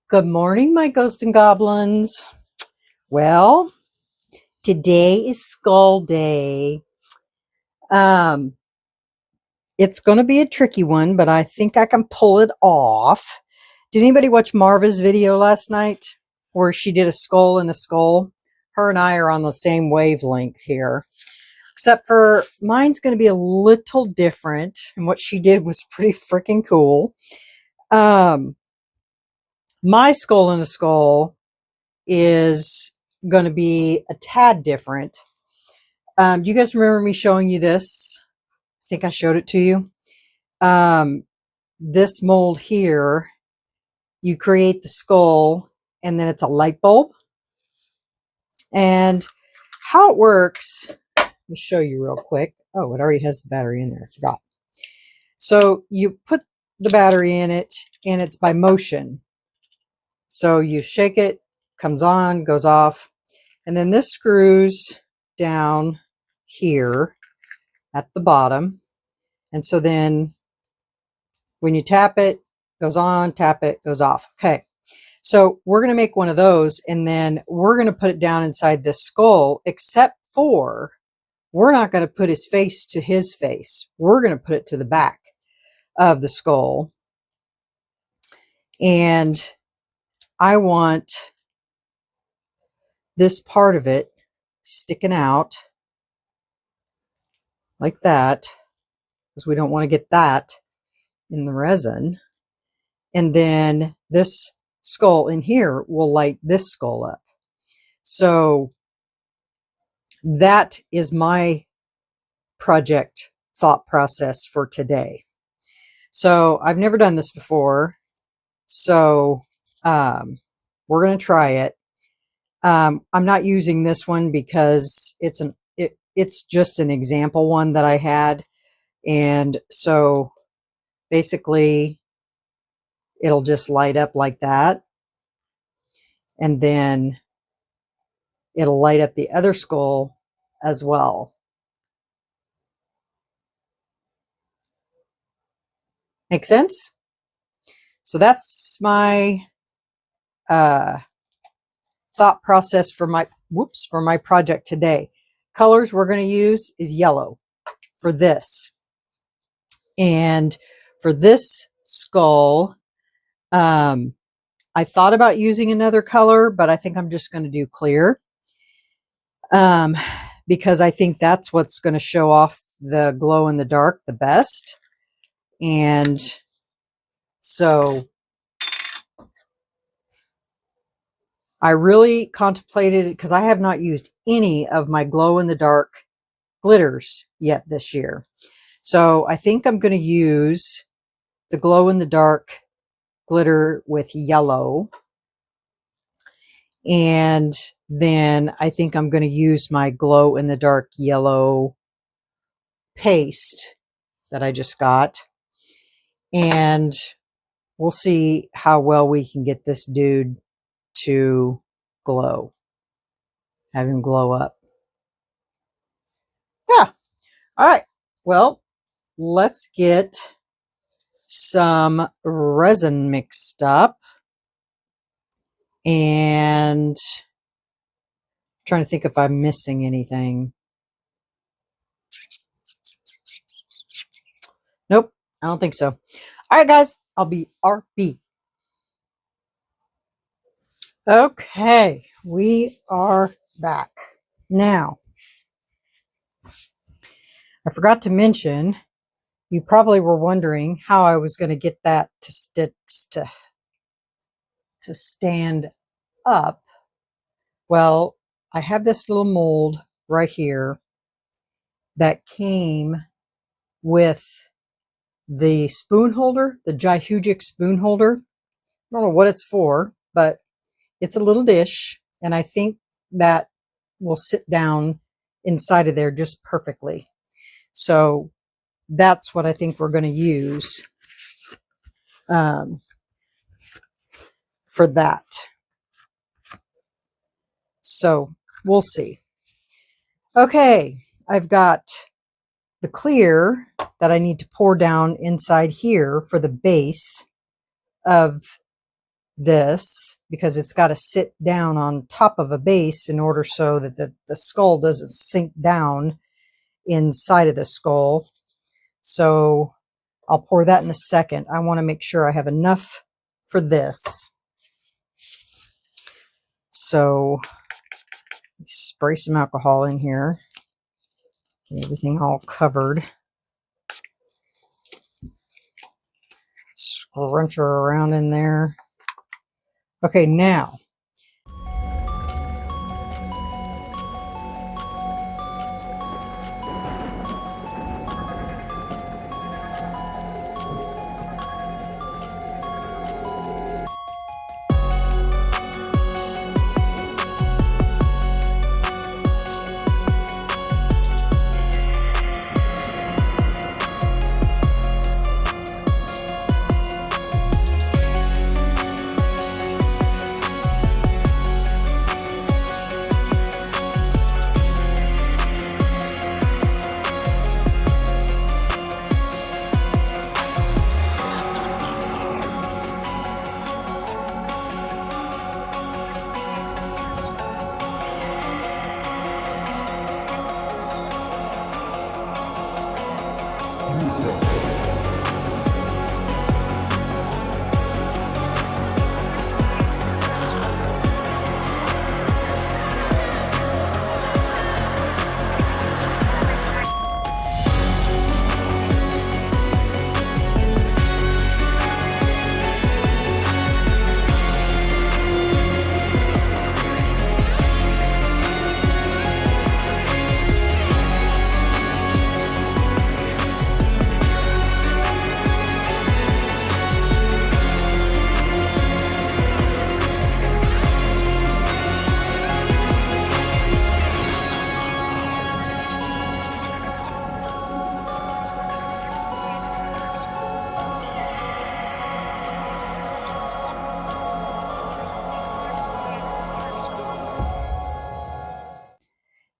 Good morning, my ghosts and goblins. Well, today is skull day. Um, it's going to be a tricky one, but I think I can pull it off. Did anybody watch Marva's video last night where she did a skull and a skull? Her and I are on the same wavelength here, except for mine's going to be a little different. And what she did was pretty freaking cool. My skull and a skull is going to be a tad different. Do you guys remember me showing you this? I think I showed it to you. This mold here, you create the skull and then it's a light bulb. And how it works, let me show you real quick. Oh, it already has the battery in there. I forgot. So you put the battery in it and it's by motion. So you shake it, comes on, goes off. And then this screws down here at the bottom. And so then when you tap it, goes on, tap it, goes off. Okay. So we're going to make one of those and then we're going to put it down inside this skull, except for we're not going to put his face to his face. We're going to put it to the back of the skull. And I want this part of it sticking out like that, because we don't want to get that in the resin. And then this skull in here will light this skull up. So that is my project thought process for today. So I've never done this before. So we're going to try it. I'm not using this one because it's just an example one that I had. And so basically it'll just light up like that. And then it'll light up the other skull as well. Make sense? So that's my thought process for my project today. Colors we're going to use is yellow for this. And for this skull, I thought about using another color, but I think I'm just going to do clear. Because I think that's what's going to show off the glow in the dark the best. And so I really contemplated it because I have not used any of my glow in the dark glitters yet this year. So I think I'm going to use the glow in the dark glitter with yellow. And then I think I'm going to use my glow in the dark yellow paste that I just got. And we'll see how well we can get this dude to glow. Have him glow up. Yeah. All right. Well, let's get some resin mixed up. And I'm trying to think if I'm missing anything. Nope, I don't think so. All right, guys, I'll be RB. Okay, we are back. Now, I forgot to mention, you probably were wondering how I was going to get that to stand up. Well, I have this little mold right here that came with the spoon holder, the Jihujic spoon holder. I don't know what it's for, but it's a little dish, and I think that will sit down inside of there just perfectly. So that's what I think we're going to use for that. So we'll see. Okay, I've got the clear that I need to pour down inside here for the base of this because it's got to sit down on top of a base in order so that the skull doesn't sink down inside of the skull. So I'll pour that in a second. I want to make sure I have enough for this. So spray some alcohol in here. Get everything all covered. Scrunch her around in there. Okay, now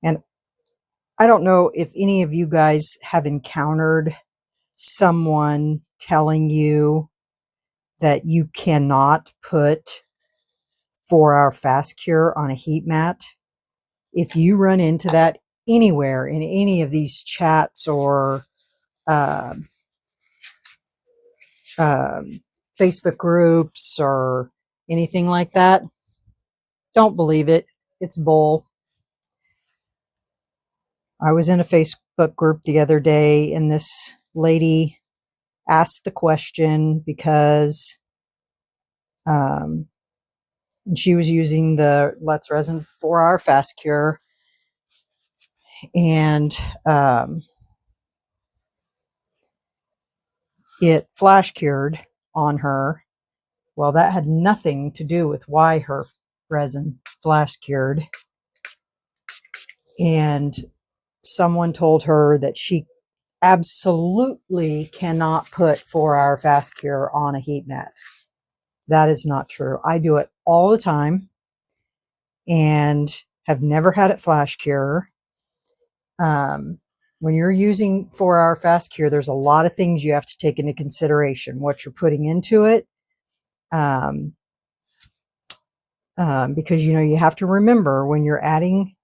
and I don't know if any of you guys have encountered someone telling you that you cannot put 4-hour fast cure on a heat mat. If you run into that anywhere in any of these chats or um, Facebook groups or anything like that, don't believe it. It's bull. I was in a Facebook group the other day, and this lady asked the question because she was using the Let's Resin 4-hour fast cure, and it flash cured on her. Well, that had nothing to do with why her resin flash cured. And someone told her that she absolutely cannot put 4-hour fast cure on a heat mat. That is not true. I do it all the time and have never had it flash cure. When you're using 4-hour fast cure, there's a lot of things you have to take into consideration. What you're putting into it, because you have to remember when you're adding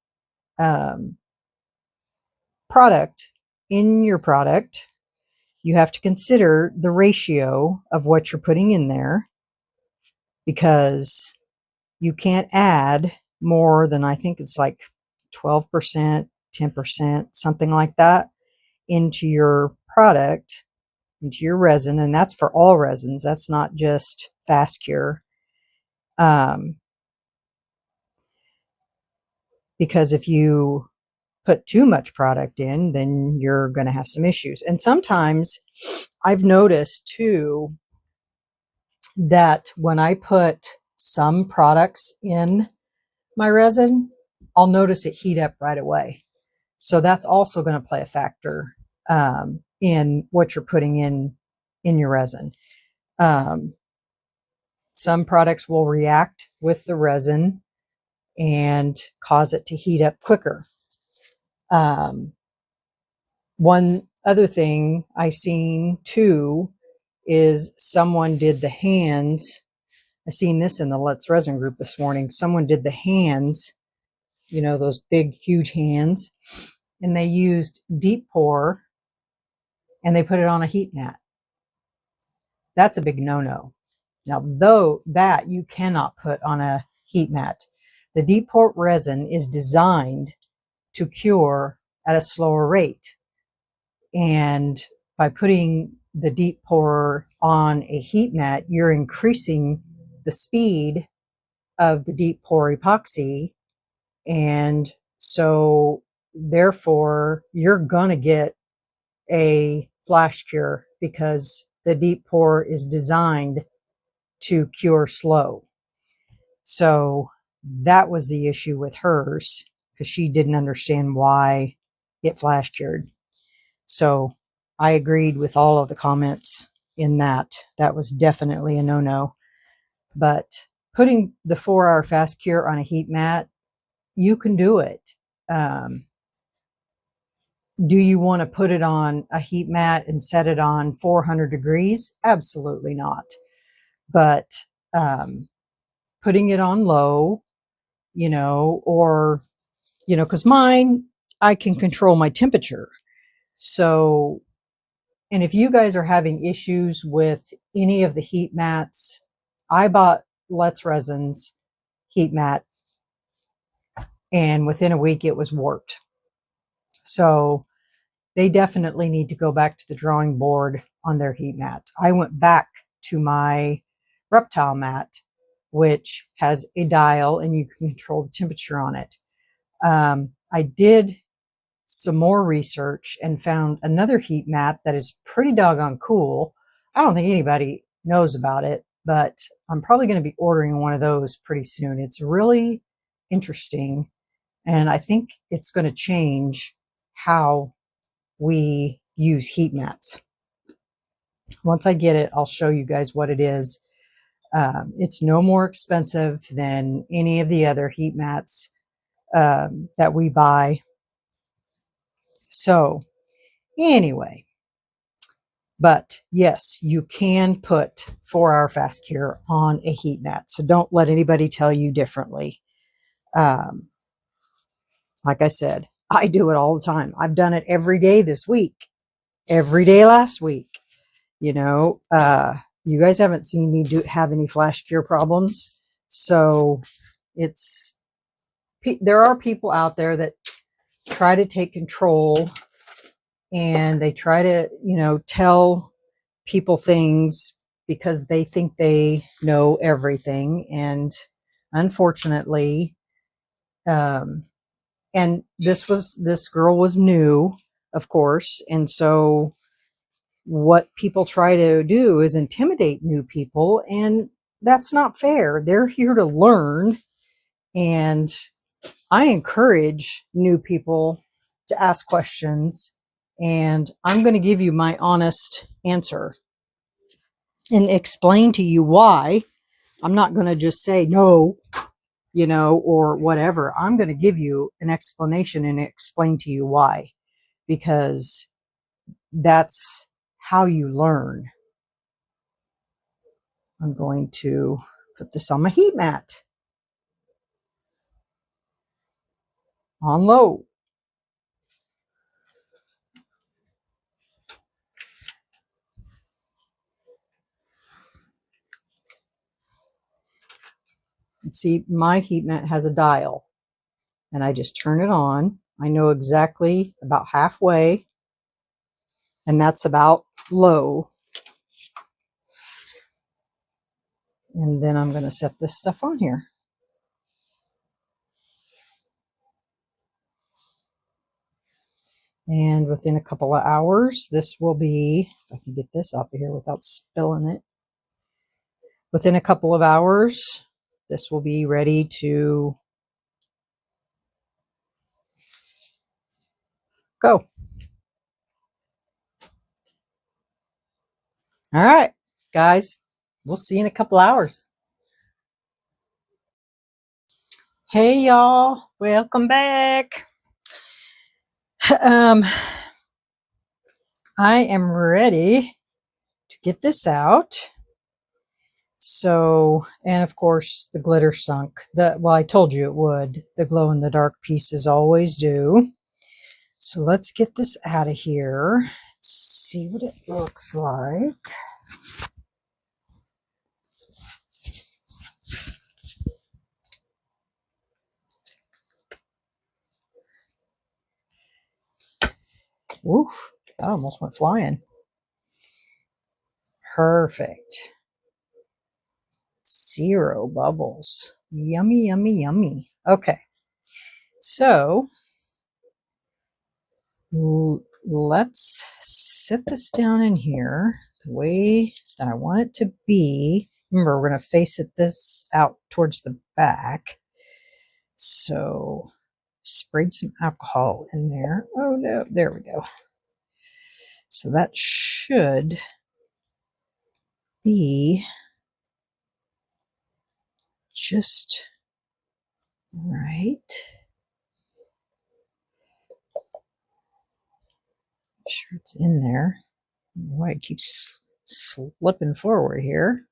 product in your product, you have to consider the ratio of what you're putting in there, because you can't add more than, I think it's like 12%, 10%, something like that into your product, into your resin. And that's for all resins. That's not just fast cure. Because if you put too much product in, then you're going to have some issues. And sometimes I've noticed too that when I put some products in my resin, I'll notice it heat up right away. So that's also going to play a factor in what you're putting in your resin. Some products will react with the resin and cause it to heat up quicker. One other thing I seen too is someone did the hands I seen this in the Let's Resin group this morning. Someone did the hands, you know, those big, huge hands, and they used deep pour and they put it on a heat mat. That's a big no-no. Now, though that you cannot put on a heat mat. The deep pour resin is designed to cure at a slower rate. And by putting the deep pour on a heat mat, you're increasing the speed of the deep pour epoxy. And so therefore you're going to get a flash cure because the deep pour is designed to cure slow. So that was the issue with hers because she didn't understand why it flash cured. So I agreed with all of the comments in that. That was definitely a no-no. But putting the 4-hour fast cure on a heat mat, you can do it. Do you want to put it on a heat mat and set it on 400 degrees? Absolutely not. But putting it on low, you know, or, you know, because mine, I can control my temperature. So, and if you guys are having issues with any of the heat mats, I bought Let's Resin's heat mat, and within a week it was warped. So they definitely need to go back to the drawing board on their heat mat. I went back to my reptile mat, which has a dial and you can control the temperature on it. I did some more research and found another heat mat that is pretty doggone cool. I don't think anybody knows about it, but I'm probably going to be ordering one of those pretty soon. It's really interesting, and I think it's going to change how we use heat mats. Once I get it, I'll show you guys what it is. It's no more expensive than any of the other heat mats that we buy. So anyway, but yes, you can put 4-hour fast cure on a heat mat. So don't let anybody tell you differently. Like I said, I do it all the time. I've done it every day this week, every day last week. You know, you guys haven't seen me have any flash cure problems. So there are people out there that try to take control and they try to, you know, tell people things because they think they know everything. And unfortunately, and this girl was new, of course. And so what people try to do is intimidate new people, and that's not fair. They're here to learn, and I encourage new people to ask questions, and I'm going to give you my honest answer and explain to you why. I'm not going to just say no, you know, or whatever. I'm going to give you an explanation and explain to you why, because that's how you learn. I'm going to put this on my heat mat on low. And see, my heat mat has a dial, and I just turn it on. I know exactly about halfway, and that's about low. And then I'm going to set this stuff on here. And within a couple of hours, this will be, if I can get this off of here without spilling it. Within a couple of hours, this will be ready to go. All right, guys, we'll see you in a couple hours. Hey, y'all, welcome back. I am ready to get this out. So, and of course the glitter sunk. Well, I told you it would. The glow in the dark pieces always do. So let's get this out of here. See what it looks like. Oof, that almost went flying. Perfect. 0 bubbles. Yummy, yummy, yummy. Okay. So let's set this down in here the way that I want it to be. Remember, we're going to face this out towards the back. So sprayed some alcohol in there. Oh no, there we go. So that should be just right. Make sure it's in there. I don't know why it keeps slipping forward here.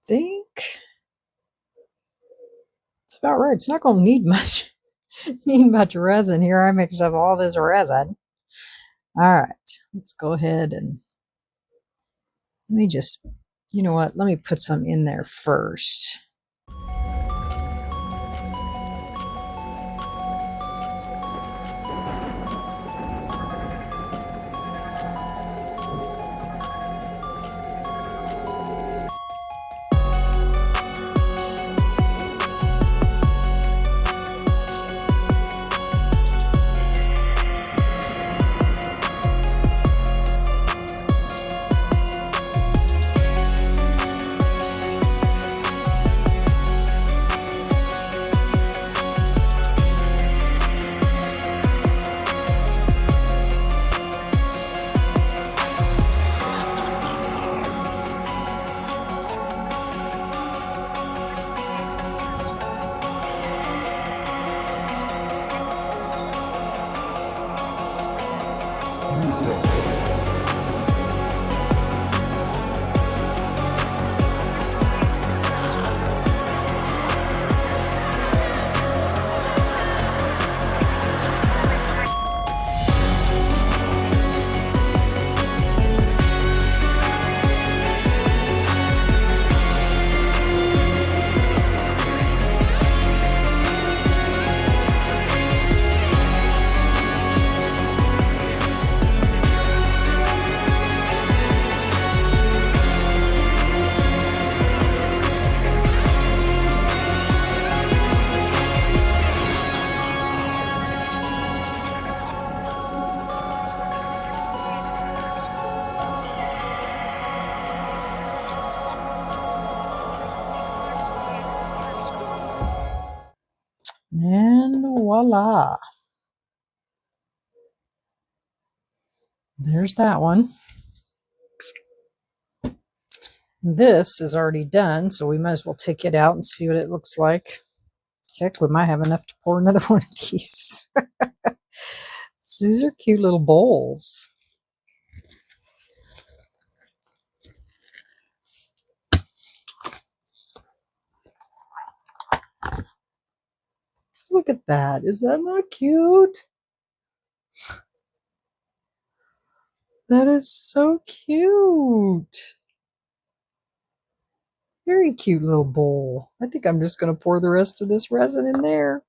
Think it's about right. It's not going to need much resin here. I mixed up all this resin. All right, let's go ahead and let me just, you know what? Let me put some in there first. And voila. There's that one. This is already done, so we might as well take it out and see what it looks like. Heck, we might have enough to pour another one of these. These are cute little bowls. Look at that. Is that not cute? That is so cute. Very cute little bowl. I think I'm just going to pour the rest of this resin in there.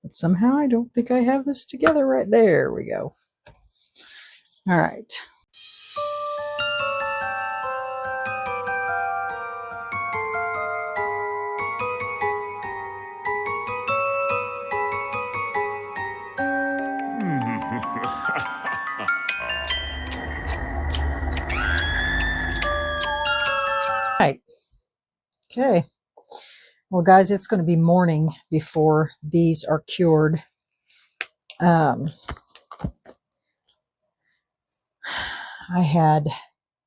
But somehow I don't think I have this together right there. We go. All right. Right. Okay. Well, guys, it's going to be morning before these are cured. I had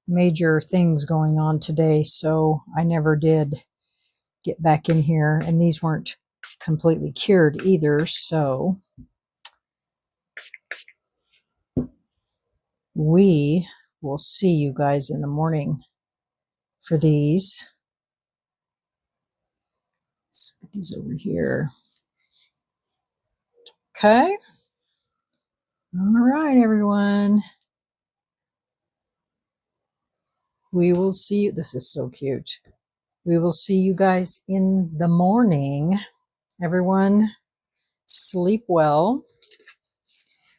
major things going on today, so I never did get back in here, and these weren't completely cured either, so we will see you guys in the morning for these. Let's get these over here. Okay. All right, everyone. We will see you. This is so cute. We will see you guys in the morning. Everyone, sleep well.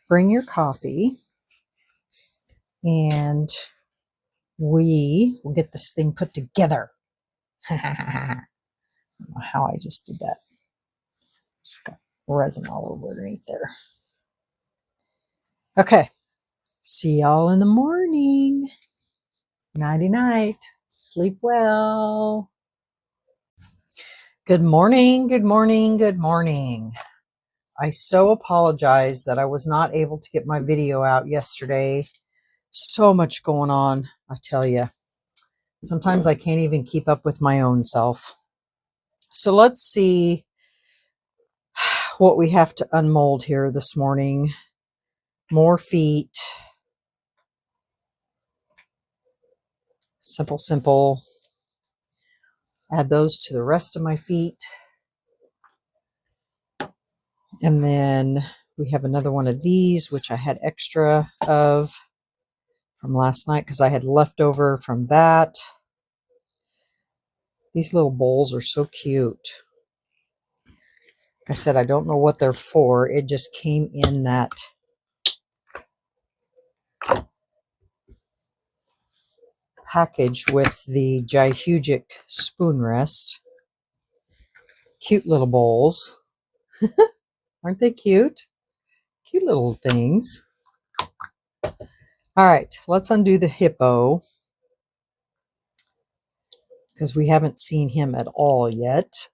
Bring your coffee. And we will get this thing put together. I don't know how I just did that. Just got resin all over underneath there. Okay. See y'all in the morning. Nighty night. Sleep well. Good morning. Good morning. Good morning. I so apologize that I was not able to get my video out yesterday. So much going on, I tell you. Sometimes I can't even keep up with my own self. So let's see what we have to unmold here this morning. More feet. Simple, simple. Add those to the rest of my feet. And then we have another one of these, which I had extra of from last night because I had leftover from that. These little bowls are so cute. Like I said, I don't know what they're for. It just came in that package with the Jihujic spoon rest. Cute little bowls. Aren't they cute? Cute little things. All right, let's undo the hippo because we haven't seen him at all yet.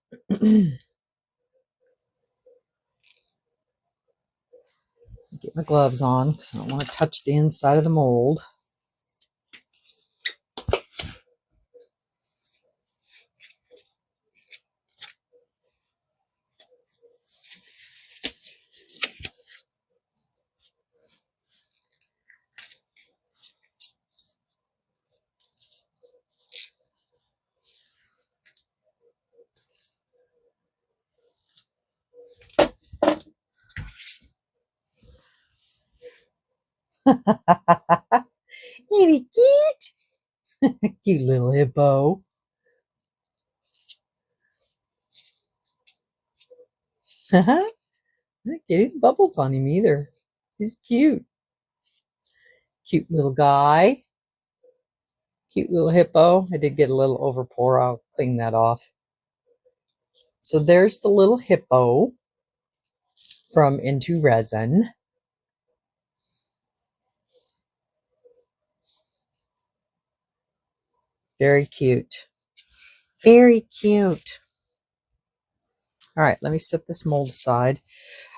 Get my gloves on because I don't want to touch the inside of the mold. Ain't he cute? Cute little hippo. Not getting bubbles on him either. He's cute. Cute little guy. Cute little hippo. I did get a little overpour. I'll clean that off. So there's the little hippo from Into Resin. Very cute. Very cute. All right, let me set this mold aside.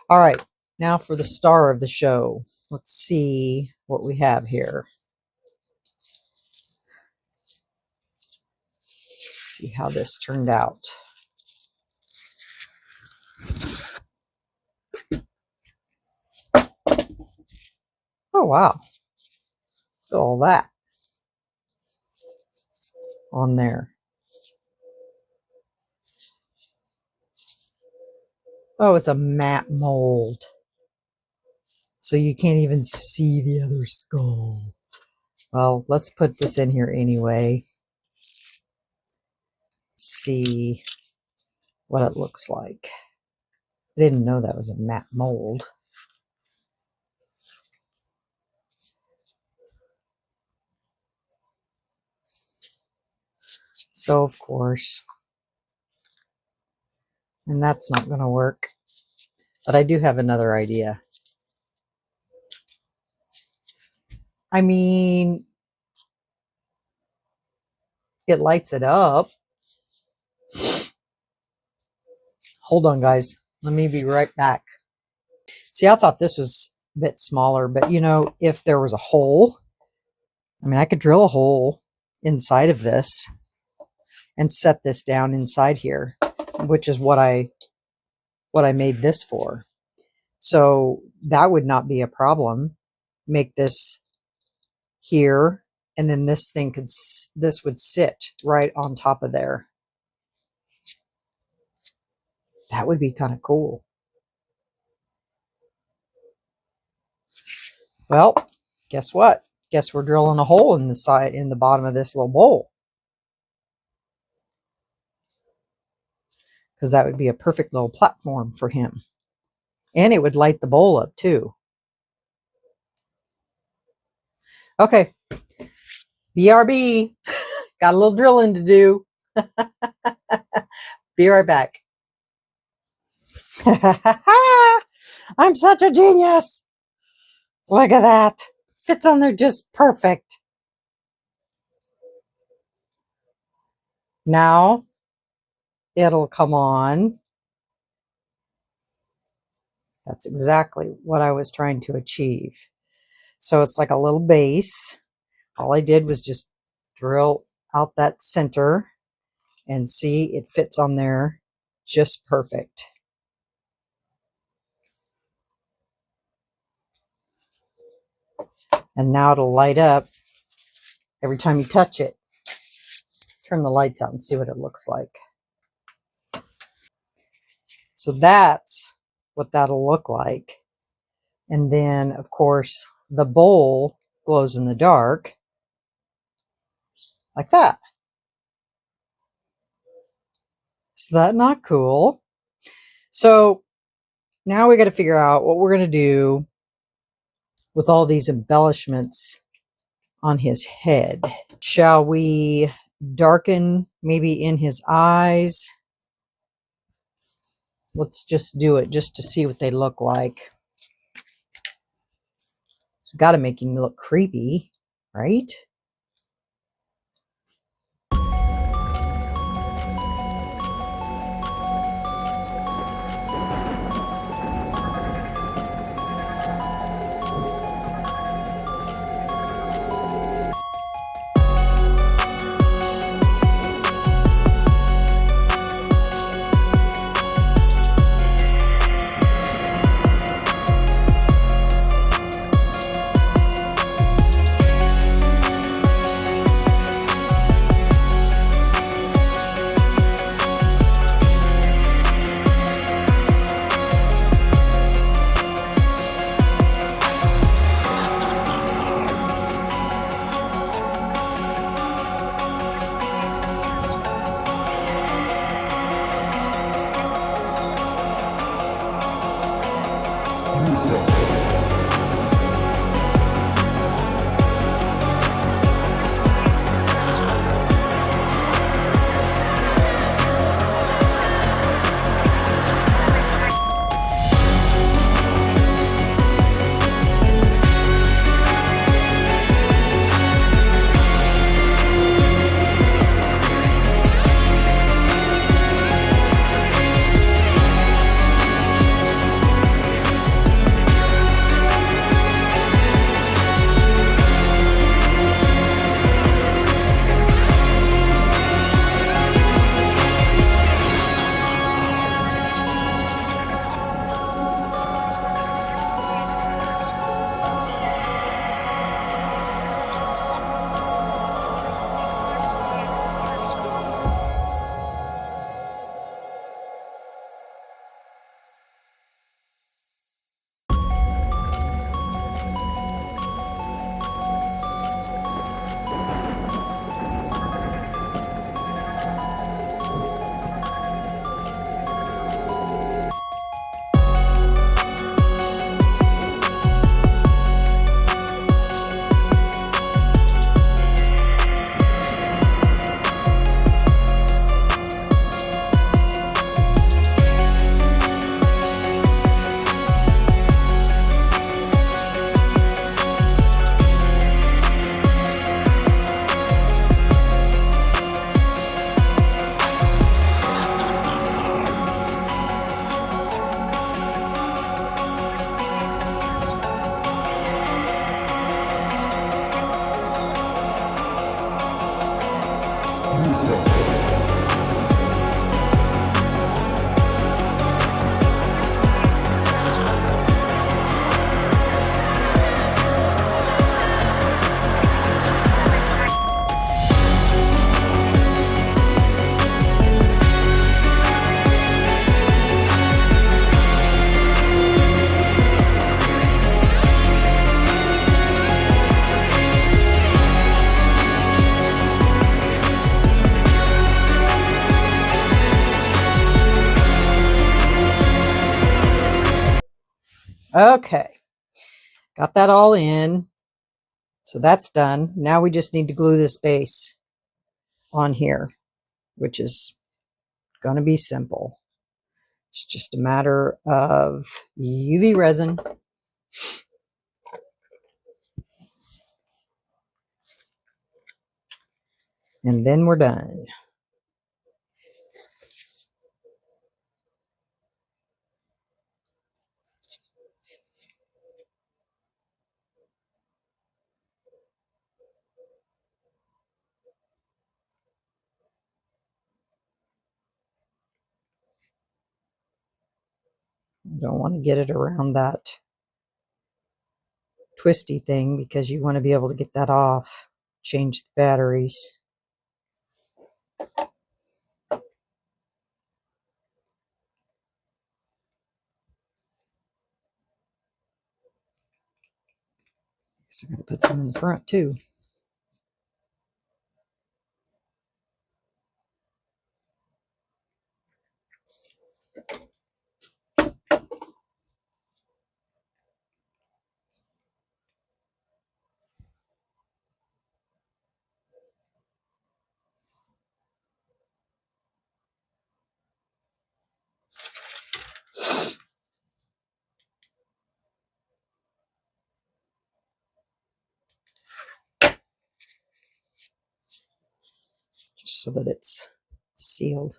All right, now for the star of the show. Let's see what we have here. Let's see how this turned out. Oh, wow. Look at all that on there. Oh, it's a matte mold. So you can't even see the other skull. Well, let's put this in here anyway. See what it looks like. I didn't know that was a matte mold. So, of course, and that's not going to work. But I do have another idea. I mean, it lights it up. Hold on, guys. Let me be right back. See, I thought this was a bit smaller, but you know, if there was a hole, I mean, I could drill a hole inside of this and set this down inside here, which is what I made this for. So that would not be a problem. Make this here, and then this would sit right on top of there. That would be kind of cool. Well, guess what? Guess we're drilling a hole in the bottom of this little bowl. Because that would be a perfect little platform for him. And it would light the bowl up too. Okay. BRB. Got a little drilling to do. Be right back. I'm such a genius. Look at that. Fits on there just perfect. Now it'll come on. That's exactly what I was trying to achieve. So it's like a little base. All I did was just drill out that center and see it fits on there just perfect. And now it'll light up every time you touch it. Turn the lights out and see what it looks like. So that's what that'll look like. And then, of course, the bowl glows in the dark like that. Is that not cool? So now we got to figure out what we're going to do with all these embellishments on his head. Shall we darken maybe in his eyes? Let's just do it just to see what they look like. So got to make him look creepy, right? Okay, got that all in. So that's done. Now we just need to glue this base on here, which is going to be simple. It's just a matter of UV resin. And then we're done. You don't want to get it around that twisty thing because you want to be able to get that off. Change the batteries. So I'm going to put some in the front too. Just so that it's sealed.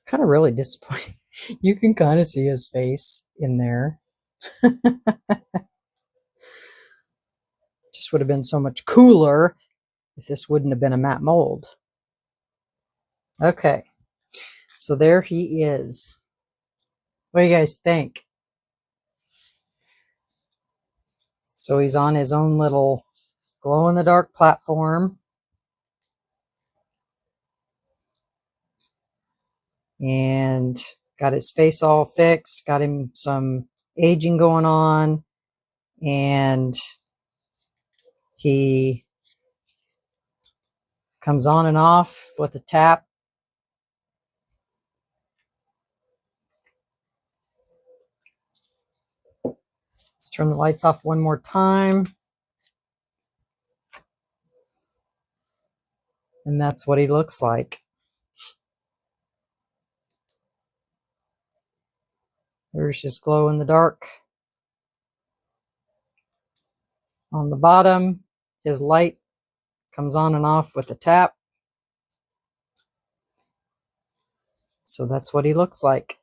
Kind of really disappointing. You can kind of see his face in there. Just would have been so much cooler if this wouldn't have been a matte mold. Okay, so there he is. What do you guys think? So he's on his own little glow-in-the-dark platform. And got his face all fixed, got him some aging going on, and he comes on and off with a tap. Let's turn the lights off one more time. And that's what he looks like. There's his glow in the dark. On the bottom, his light comes on and off with a tap. So that's what he looks like.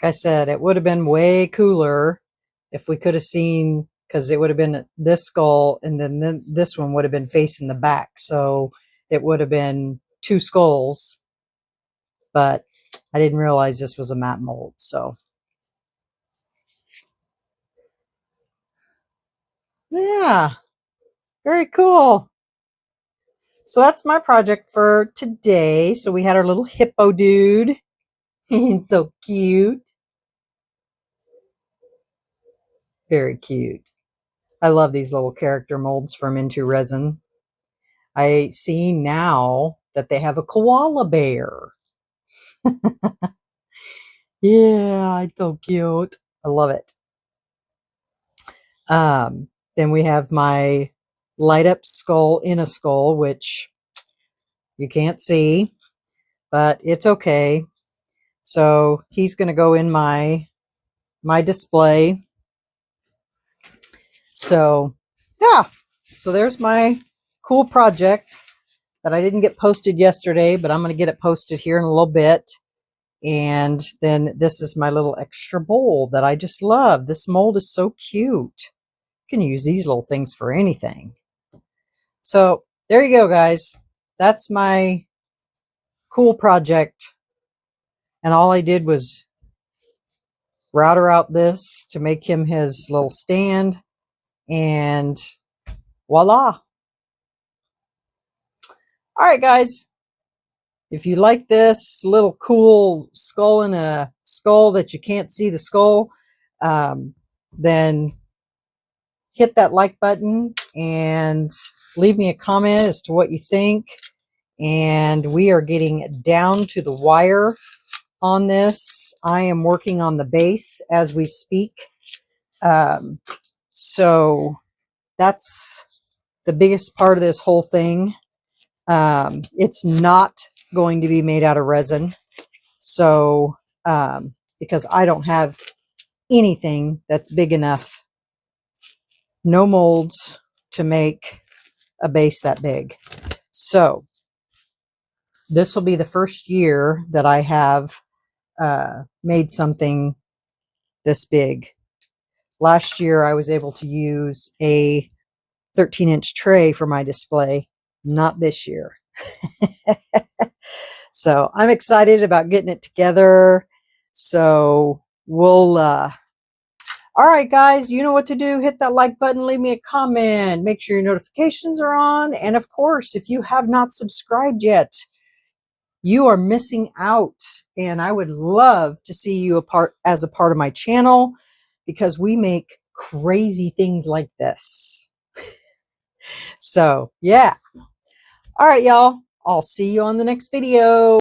I said, it would have been way cooler if we could have seen, because it would have been this skull, and then this one would have been facing the back. So it would have been two skulls, but I didn't realize this was a matte mold. So yeah, very cool. So that's my project for today. So we had our little hippo dude. He's so cute. Very cute. I love these little character molds from Into Resin. I see now that they have a koala bear. Yeah, it's so cute. I love it. Then we have my light up skull in a skull, which you can't see, but it's okay. So he's going to go in my display. So yeah, so there's my cool project that I didn't get posted yesterday, but I'm going to get it posted here in a little bit. And then this is my little extra bowl that I just love. This mold is so cute. You can use these little things for anything. So there you go, guys. That's my cool project. And all I did was router out this to make him his little stand. And voila. All right, guys. If you like this little cool skull in a skull that you can't see the skull, then hit that like button and leave me a comment as to what you think. And we are getting down to the wire on this. I am working on the base as we speak. So that's the biggest part of this whole thing. It's not going to be made out of resin. So, because I don't have anything that's big enough, no molds to make a base that big. So this will be the first year that I have made something this big. Last year I was able to use a 13-inch tray for my display. Not this year. So I'm excited about getting it together. So we'll all right, guys, you know what to do. Hit that like button, leave me a comment, make sure your notifications are on, and of course, if you have not subscribed yet, you are missing out. And I would love to see you as a part of my channel, because we make crazy things like this. So yeah. All right, y'all. I'll see you on the next video.